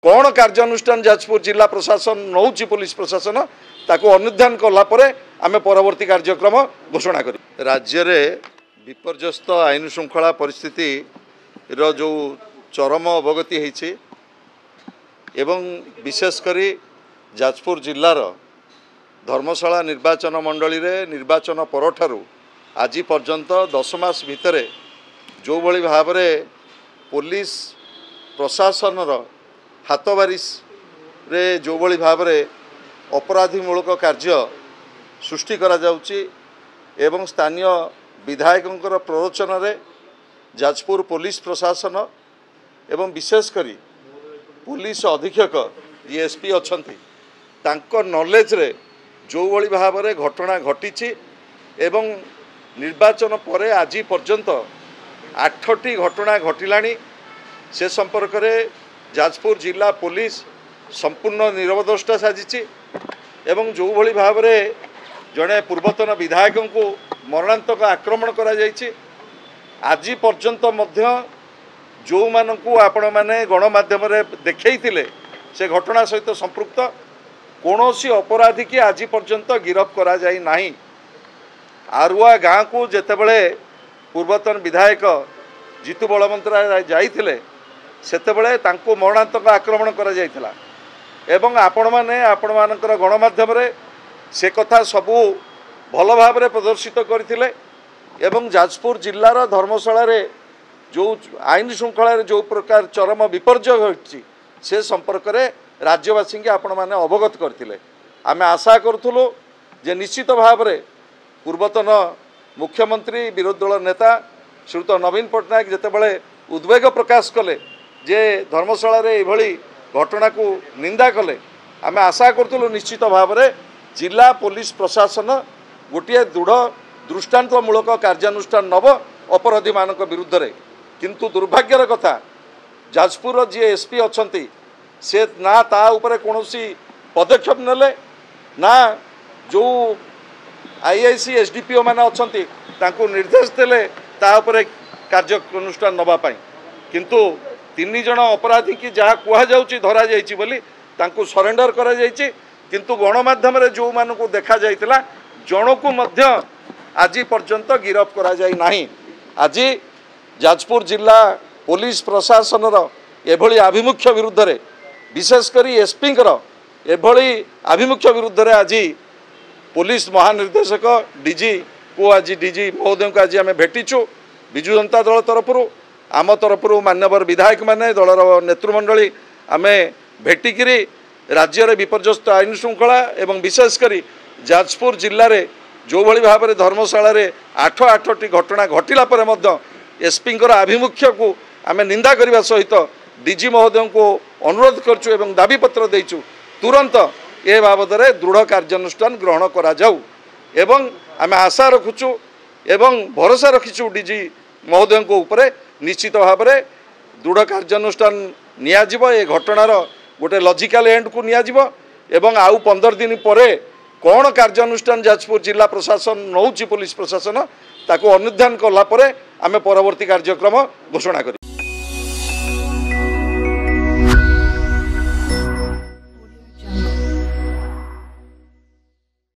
कौन कार्यानुष्ठान जाजपुर जिला प्रशासन नौ पुलिस प्रशासन ताको अनुध्यान कलापर आम परवर्ती कार्यक्रम घोषणा कर राज्य में विपर्यस्त आईन श्रृंखला परिस्थिति रो जो चरम अवगति होती एवं विशेषकर जाजपुर जिलार धर्मशाला निर्वाचन मंडली रे निर्वाचन परठारु आज पर्यंत 10 मास भितर जो भली भाव पुलिस प्रशासन हाथबारिश रे जो भली भाव अपराधीमूलक कार्य सृष्टि करा जाउची एवं स्थानीय विधायकों प्ररोचन रे जाजपुर पुलिस प्रशासन एवं विशेषकर पुलिस अधीक्षक डीएसपी अच्छी तांको नॉलेज रे जो भली भाव घटना घटी एवं निर्वाचन पर आज पर्यंत 8टी घटना घटिलानी से संपर्क में जाजपुर जिला पुलिस संपूर्ण निरवद्रष्टा साजिची एवं जो भली भाव जड़े पूर्वतन विधायक को मरणांतक आक्रमण करा जायछि आज पर्यंत मध्य जो मानकु आपण माने गणमाध्यम देखैथिले से घटना सहित संपृक्त कौनसी अपराधी की आज पर्यंत गिरफ करा जाई नाही। आरुआ गाँ को जेतेबेले पूर्वतन विधायक जीतू बलवंतराय जाइथिले सेतेबेले तांको मरणांतक आक्रमण करा जाइथिला एवं आपण मानकर गणमाध्यम से कथा सबू भल भाव प्रदर्शित करथिले एवं जाजपुर जिलार धर्मशाला रे जो आईन श्रृंखला जो प्रकार चरम विपर्य घटी से संपर्क में राज्यवासी के आपण मैंने अवगत करथिले। आमे आशा करूँ जे निश्चित भाव में पूर्वतन मुख्यमंत्री विरोधी दल नेता श्रीयुत नवीन पट्टनायक जेतेबेले उद्वेग प्रकाश कले जे धर्मशाला रे एभली घटना को निंदा कले आमे आशा करूँ निश्चित भाव में जिला पुलिस प्रशासन गोटे दृढ़ दृष्टांतमूलक कार्यानुष्ठान नव अपराधी मान विरुद्ध रे किंतु दुर्भाग्यर कथा जाजपुर जी एसपी अच्छी से ना ता उपरे कौनसी पदक्षेप नेले ना जो आईआईसी एसडीपीओ माने अच्छी तांको निर्देश देले ता उपरे कार्यानुष्ठान नवापाई किंतु 3 जन अपराधी की जहाँ कहुच्छी धरा जाइछि बोली तांको सरेंडर करा जाइछि किंतु गणमाध्यम जो मानू देखा जाइतिला जनकू मध्य आज पर्यंत गिरफ करा जाई नाही। आज जाजपुर जिला पुलिस प्रशासन एभली आभिमुख्य विरुद्ध रे विशेषकर एसपी एभली आभिमुख्य विरुद्ध रे आज पुलिस महानिर्देशक डीजी को आज डीजी महोदय को आज आम भेटिचु विजु जनता दल तरफ आम तरफ मान्यवर विधायक माने दलर नेतृमंडली आम भेटिकी राज्य रे विपर्यस्त आईन श्रृंखला एवं विशेषकर जाजपुर जिले में जो भली भाव में धर्मशाला रे 8टी घटना घटिला पर मध्य एसपी आभिमुख्य को आम निंदा करने सहित डीजी महोदय को अनुरोध करचु एवं दाबीपत्र देचु तुरंत ए बाबद दृढ़ कार्यानुष्ठान ग्रहण करा जाऊ एवं आम आशा रखुचु एवं भरोसा रखीचु डीजी महोदय को ऊपर निश्चित भाव में दृढ़ कार्यानुष्ठान नियाजिबो ए घटनार गोटे लॉजिकल एंड को नियाजिबो एवं आउ 15 दिन पर कौन कार्यानुष्ठान जाजपुर जिला प्रशासन नौ पुलिस प्रशासन ताको अनुध्यान कलापर आम परवर्ती कार्यक्रम घोषणा करी।